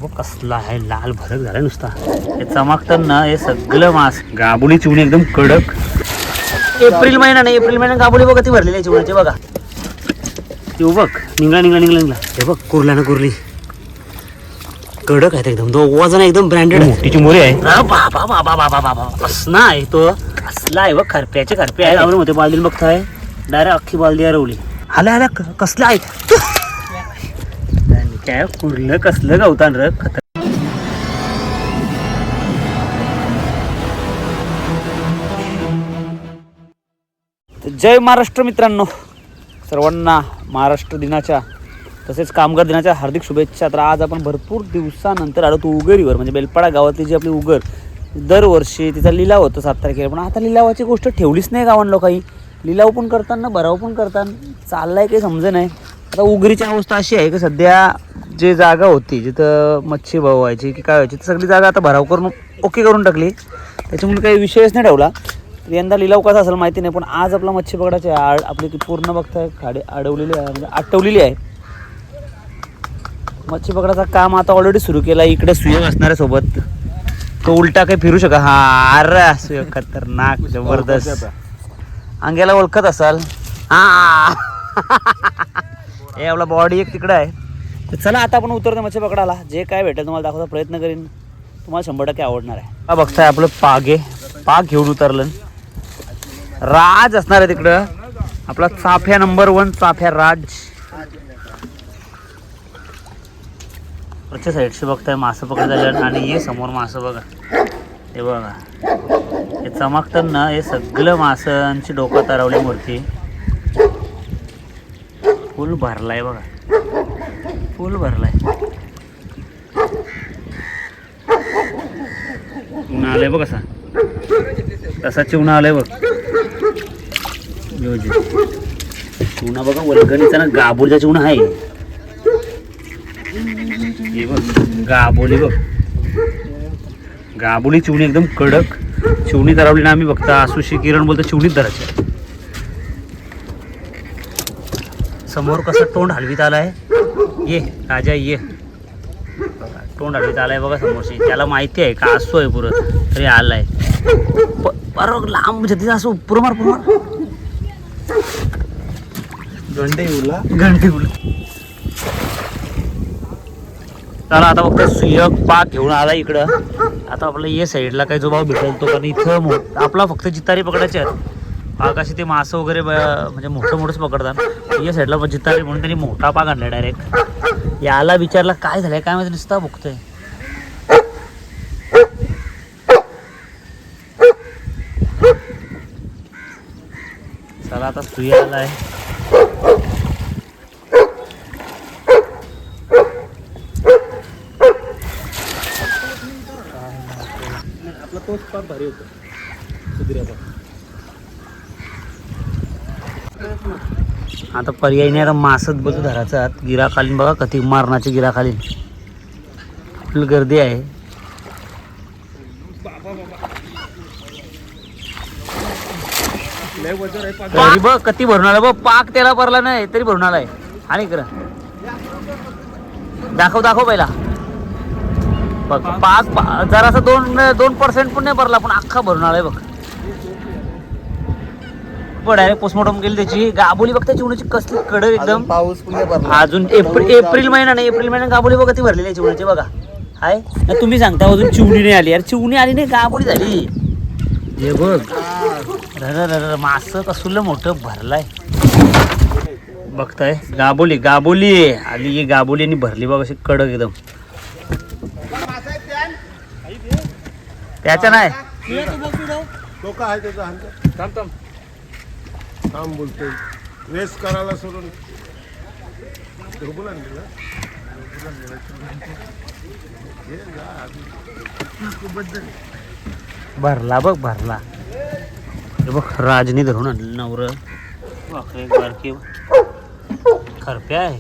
कसला आहे, लाल भडक झाला नुसता. हे चमकतं ना हे सगळं मास. गाबुली चिवणी एकदम कडक. एप्रिल महिना नाही, एप्रिल महिन्यात गाबुली बघा ती भरलेली आहे चिवण्याची बघा. येऊ बघ, निघला. हे बघ कुरला ना कुरली कडक आहेत एकदम. तो वजन एकदम ब्रँडेड मोठी चिमोरी आहे. बाबा बाबा बाबा बाबा असना आहे तो. असला आहे बघ, खरप्याचे खरपे आहे. आवडून होते बालदीला बघताय डायरेक्ट अख्खी बालदी हरवली. आल्या कसलं आहे काय कुरलं कसलं गवतान र. जय महाराष्ट्र मित्रांनो, सर्वांना महाराष्ट्र दिनाच्या तसेच कामगार दिनाच्या हार्दिक शुभेच्छा. तर आज आपण भरपूर दिवसानंतर आलो तो उगरीवर, म्हणजे बेलपाडा गावातली जी आपली उगर दरवर्षी तिचा लिलाव होतो 7 तारखेला. पण आता लिलावाची गोष्ट ठेवलीच नाही गावांना काही. लिलाव पण करताना भराव पण करताना चाललाय काही समजे नाही. आता उगरीची अवस्था अशी आहे की सध्या जे जागा होती जिथं मच्छी भाव व्हायची की काय व्हायची ती सगळी जागा आता भराव करून ओके करून टाकली. त्याच्यामुळे काही विषयच नाही ठेवला. यंदा लिलाव कसा असेल माहिती नाही. पण आज आपला मच्छी पकडायची आपली पूर्ण बघताय खाडी अडवलेली आहे, म्हणजे आटवलेली आहे. मच्छी पकडायचं काम आता ऑलरेडी सुरू केला. इकडे सुयोग असणाऱ्या सोबत तो उलटा काही फिरू शका. हा अरे सुयोग खतरनाक जबरदस्त. अंग्याला ओळखत असाल. हा हे आपला बॉडी एक तिकडे आहे. तर चला आता आपण उतरतो मच्छी पकडायला. जे काय भेटेल तुम्हाला दाखवायचा प्रयत्न करीन. तुम्हाला 100% आवडणार आहे. हा बघताय आपलं पाग घेऊन उतरलं. राज असणार आहे तिकडं. आपला चाफ्या नंबर 1 चाफ्या राज. वरच्या साईडशी बघताय मासं पकड झालं. आणि हे समोर मासं बघा, हे बघा हे चमकतं ना हे सगळं मासांची डोकं तरवली मूर्ती. फुल भरलाय बघा, फुल भरलाय. चिवणा आलाय बघ, कसा तसा चिवणा आलाय बघ. चिवणा बघा वलगणीचा ना, गाबोलीचा चिवणा आहे. हे बघ गाबोली बघ, गाबोली चिवणी एकदम कडक. चिवणी धरावली ना आम्ही बघता आसुशी किरण बोलतो चिवणीत धरायची. समोर कसं तोंड हलवीत आलाय. ये राजा ये, तोंड हलवीत आलाय बघा समोरशी. त्याला माहिती आहे का असो आहे पुरं तरी आलाय. बरोबर लांब जती असं पुरमार घंटे उला. चला आता फक्त सुयोग पाक घेऊन आला इकडं. आता आपलं ये साईडला काही जो भाव भेटेल तो. कारण इथं आपला फक्त जितारी पकडायचे आहेत. पाक असे ते मासं वगैरे म्हणजे मोठंच पकडतात. या साईडला जितारी म्हणून त्यांनी मोठा पाक आणला डायरेक्ट. याला विचारला काय झालंय काय माहिती, नुसता बघतोय. चला आता सुया आलाय. आपला तोच पाक भारी होतो सुधिराचा. आता पर्याय नाही, मासच बघू धराचा. गिराखालीन बघा कधी मारणाची गिराखालीन फुल गर्दी आहे. तरी बघ कधी भरून आला बघ. पाक त्याला भरला नाही तरी भरून आलाय. आणि इकडं दाखव पहिला बघ. पाक जरासा 2% पण नाही भरला, पण अख्खा भरून आलाय बघ. डायरेक्ट पोस्टमॉर्टम केली त्याची. गाबोली बघता चिवण्याची कसली कडक एकदम. पाऊस अजून एप्रिल महिना नाही, एप्रिल महिन्यात गाबोली बघा ती भरलेली आहे चिवण्याची बघा. हाय तुम्ही सांगता अजून चिवणी नाही आली. यार चिवणी आली नाही, गाबोली झाली. हे बघ मासं कसलं मोठं भरलाय बघताय. गाबोली आली. ही गाबोली आणि भरली बघ अशी कडक एकदम. त्याच्या नाही काम बोलतोय रेस करायला सोडून भरला बघ भरला. हे बघ राजनी धरून आणलं नवर. बारकी खरप्या आहे,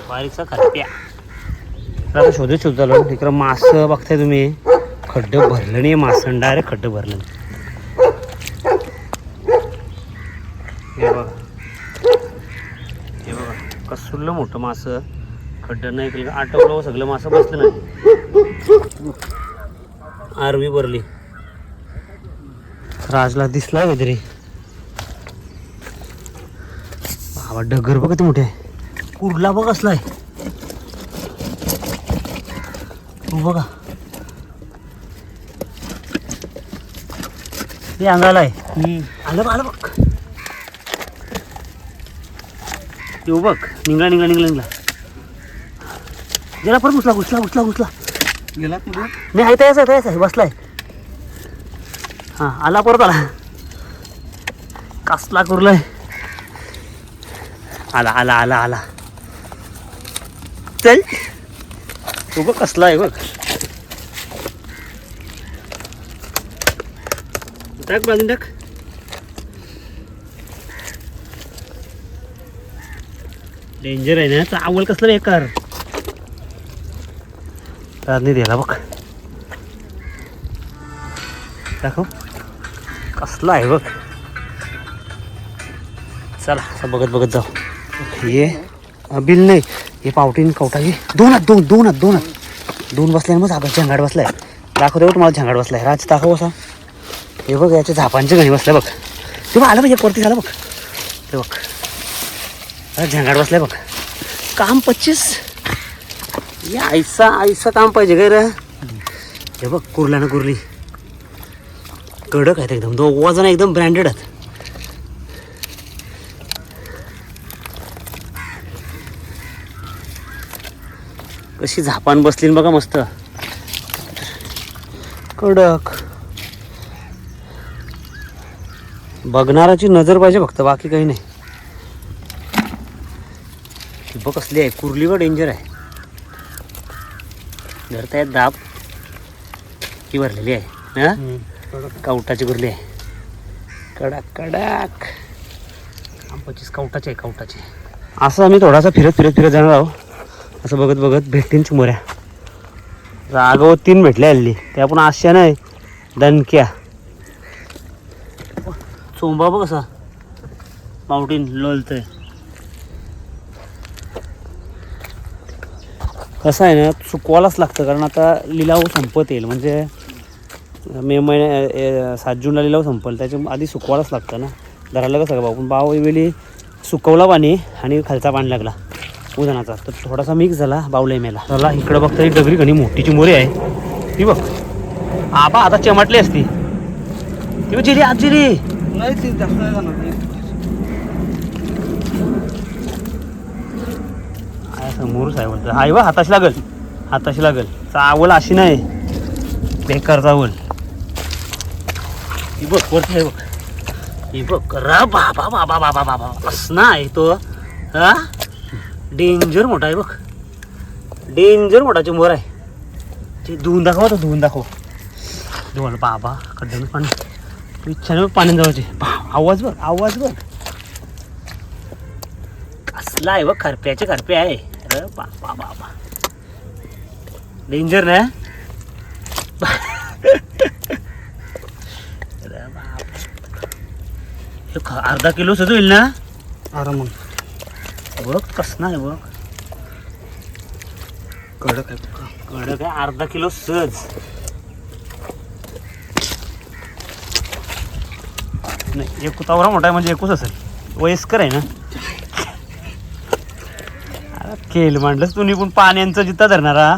बारीकचा खरप्या. आता शोधत चालू तिकडं मास बघताय तुम्ही. खड्डं भरलं नाही मासं, डायरेक्ट खड्डं भरलं. हे बघा कसलं मोठं मासं. खड्डं नाही केलं आटवलं सगळं मासं बसलं नाही. आरवी भरली. राजला दिसला काहीतरी. बाबा डगर बघ किती मोठे आहे. कुर्ला बघ असलाय. तू बघा ते अंगाला आहे. आलं आलं बघ. येऊ बघ. निघला निघला निघला निघला. गेला परत घुसला घुसला घुसला घुसला. गेला कुठे? नाही आहे तयाच आहे बसलाय. हां आला परत आला. कसला कुर्लाय. आला आला आला आला. चल तू बघ कसला आहे बघ. टाक बाजून टाक. डेंजर आहे ना. चावल कसलं बेकार. राजनी दिला बघ. दाखव कसला आहे बघ. चला असं बघत बघत जाऊ. हे बिल नाही. हे पावटीन कवटा. हे दोन बसल्याने मग आपण झंगाड बसलाय. दाखवते बघ तुम्हाला झंगाड बसलाय. राज दाखव असा. हे बघ याच्या झापांच्या घणी बसल्या बघ. ते बघ आलं बघ. एक वरती झालं बघ. ते बघ झंगाड बसलाय बघ. काम 25. या ऐसा काम पाहिजे काय रे. हे बघ कुर्ल्यानं कुर्ली कडक आहेत एकदम. दोघं जण एकदम ब्रँडेड आहेत. कशी झापान बसली बघा मस्त कडक. बघणाराची नजर पाहिजे फक्त, बाकी काही नाही. बघ कसली आहे कुर्ली. व डेंजर आहे. धरता येत दाब की भरलेली आहे. हां कवटाची कुर्ली आहे. कडक कडक. 25 कवटाची आहे कवटाची. असं आम्ही थोडासा फिरत जाणार आहोत. असं बघत बघत भेटतील चिमोऱ्या. राघव 3 भेटल्या हल्ली. ते आपण आशा नाही दणक्या. चोंबा बघ कसा पावटीन लोलतोय. कसं आहे ना चुकवायलाच लागतं. कारण आता लिलाव संपत येईल. म्हणजे मे महिन्या 7 जूनला लिलाव संपल. त्याच्या आधी सुकवायलाच लागतं ना. धरायला कसं का पण बाव वेळी सुकवला पाणी आणि खालचा पाणी लागला उदानाचा. तर थोडासा मिक्स झाला बावला मेला. चला इकडं बघता ही डगरी घणी मोठीची मोरी आहे. ती बघ आबा आता चमटली असती. ती जिरी आज जिरी नाही ती जास्त नाही जाणार. समोरच आहे बोलतो. आई बा हाताशी लागल. चावल अशी नाही बेकार चावल. ही बघ वरती आहे बघ. ही बघ रा बाबा बाबा बाबा बाबा असना आहे तो. हा डेंजर मोठा आहे बघ. डेंजर मोठा चिंबोर आहे. ते धुवून दाखवा. तो धुवून दाखव. धुवायला बाबा खड्ड्यानं पाणी इच्छाने पाण्यात जावायचे. आवाज बघ कसला आहे बघ. खरप्याचे खरपे आहे. अरे बाबा बाबा डेंजर ना. अरे बाबा अर्धा किलो सज होईल ना आराम. बघ कसं आहे बघ. कडक आहे अर्धा किलो सहज. नाही एक तावरा मोठा आहे म्हणजे एकूच असेल. वयस्कर आहे ना. अरे खेळ मांडलंच तू निघून पाण्यांचं जिता धरणारा.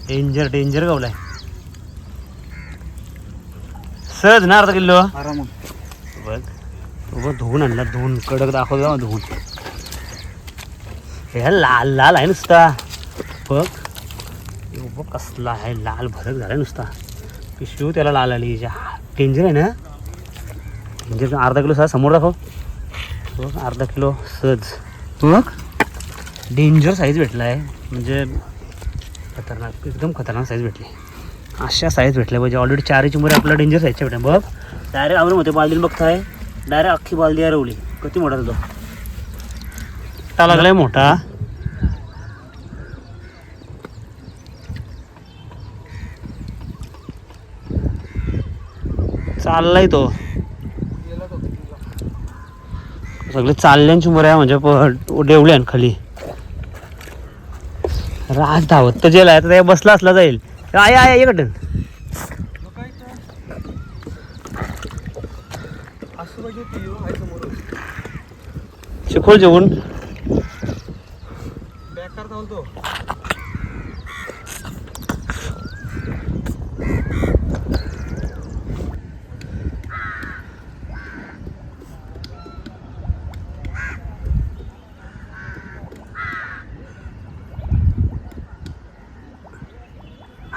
डेंजर गावलाय सहज ना अर्धा किलो आराम. बघ धुवून आणला. धुवून कडक दाखवतो जा धुवून. हे लाल आहे नुसता. बघ बघ कसला आहे. लाल भरक झाला नुसता. पिशवी त्याला लाल आली. डेंजर आहे ना. डेंजर. अर्धा किलो सहज समोर दाखव. बघ अर्धा किलो सहज. बघ डेंजर साईज भेटला आहे. म्हणजे खतरनाक एकदम खतरनाक साईज भेटली. अशा साईज भेटल्या पाहिजे. ऑलरेडी 4 चिंबोरी आपल्याला डेंजर साईजच्या भेटल्या. बघ डायरेक्ट आवरून होते बालदीन बघताय. डायरेक्ट अख्खी बालदी हरवली. किती मोठा तो टा लागलाय मोठा. चाललाय तो. सगळे चालल्यांची मुऱ्या म्हणजे डेवल्यान खाली. राज धावत तर जेल आहे, तर बसला असला जाईल. आय आय ये गटन शिकवल जेवून बेकार धावतो.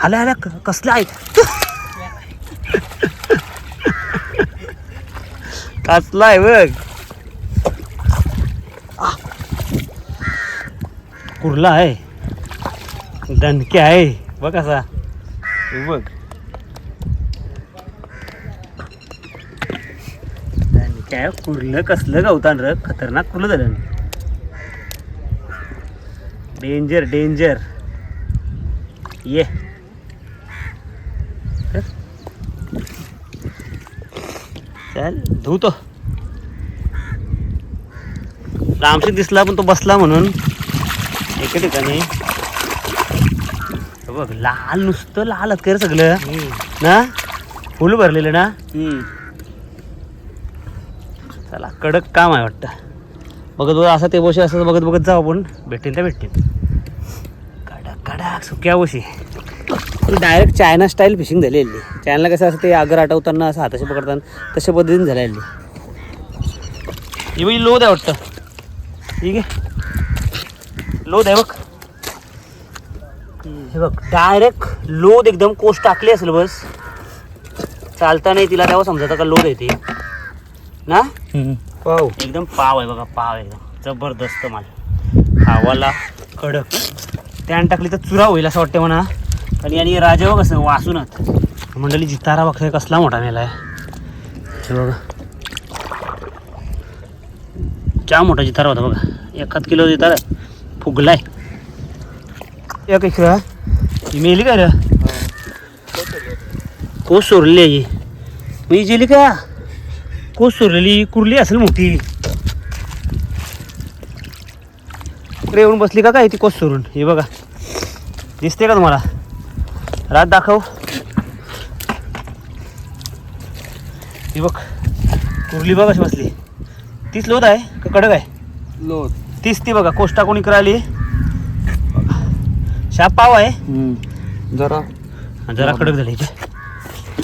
आल्या आल्या कसलं आहे कसला आहे बघ. कुर्ला आहे, दणके आहे बघ कसा. बघ दणके आहे, कुर्लं कसलं गवतान र, खतरनाक कुर्लं झालं. Danger danger. ये चल धुतो. रामशी दिसला पण तो बसला म्हणून एका ठिकाणी. बघ लाल, नुसतं लाल कर सगळं ना, फुल भरलेलं ना. चला कडक काम आहे वाटतं. बघत बघत असं ते बोशी असं बघत बघत जाऊ आपण. भेटेल त्या भेटेल. कडक कडक सुक्या बोशी. डायरेक्ट चायना स्टाईल फिशिंग झालेली. चायनाला कसं असं ते आगर आठवताना असं हाताशी पकडताना तशा पद्धतीने झालेली. ही बाई लोद आहे वाटतं. ठीक आहे, लोद आहे बघ. हे बघ डायरेक्ट लोद एकदम कोस्ट टाकली असेल बस. चालता नाही तिला तेव्हा समजायचं का लोद आहे ती ना. पाव एकदम पाव आहे बघा, पाव एकदम जबरदस्त माल. खावाला कडक. त्यान टाकली तर चुरा होईल असं वाटतं म्हणा. आणि आणि राजा बघ कसं वासूनच मंडळी. जितारा बघतोय कसला मोठा मेला आहे बघा. क्या मोठा जितारा होता बघा. 1 किलो जितारा फुगलाय. एक इकडं ही मेली काय रे, कोस सोरली आहे ही. गेली का कोस सोरलेली, कुर्ली असेल मोठी. इकडे येऊन बसली का काय ती कोस सोरून. हे बघा दिसते का तुम्हाला. रात दाखव. ही बघ कुर्ली बघ अशी बसली. तीच लोद आहे का कडक आहे. लोट तीच ती बघा. कोष्टा कोणी करायली. शाप पाव आहे जरा जरा कडक झाली.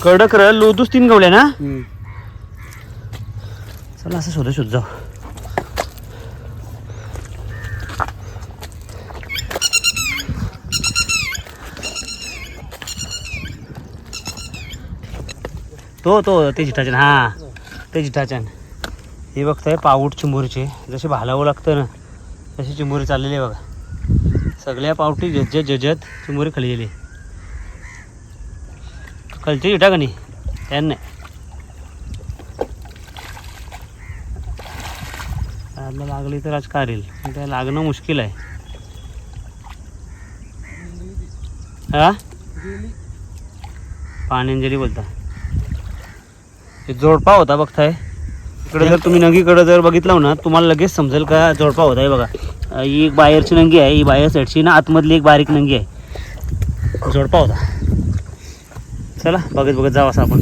कडक र लोदूच 3 गवल्या ना. चला असं शोध जाऊ. तो ते जिठाचन. हां ते जिठाचन. हे बघताय पाऊट चिंबोरीचे. जसे भालावं लागतं ना तशी चिंबोरी चाललेली आहे बघा. सगळ्या पावटी जजत चिंबोरी खाली गेली. खालची जिठा का नाही त्यांना लागली तर आज कारेल. पण त्या लागणं मुश्किल आहे. हा पाण्यांजली बोलता. हे जोडपा होता बघताय. इकडे जर तुम्ही नंगीकडे जर बघितलं ना तुम्हाला लगेच समजेल का जोडपा होता आहे बघा. ही एक बाहेरची नंगी आहे, ही बाहेर साईडची ना, आतमधली एक बारीक नंगी आहे. जोडपा होता. चला बघत बघत जाऊ असं आपण.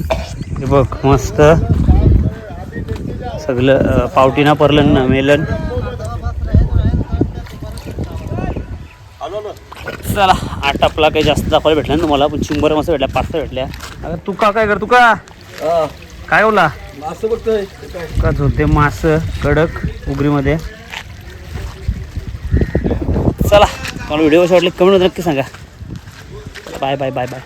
हे बघ मस्त सगळं पावटीना परलन ना मेलन. चला आटापला काही जास्त दाखवायला भेटला ना तुम्हाला, पण चिंबर मस्त भेटल्या, 5 भेटल्या. अगं तुका काय कर, तुका काय बोला मासं बघतोय का झोलते मास कडक उगरीमध्ये. चला मला व्हिडिओ कसे वाटले कमेंट नक्की सांगा. Bye bye bye bye.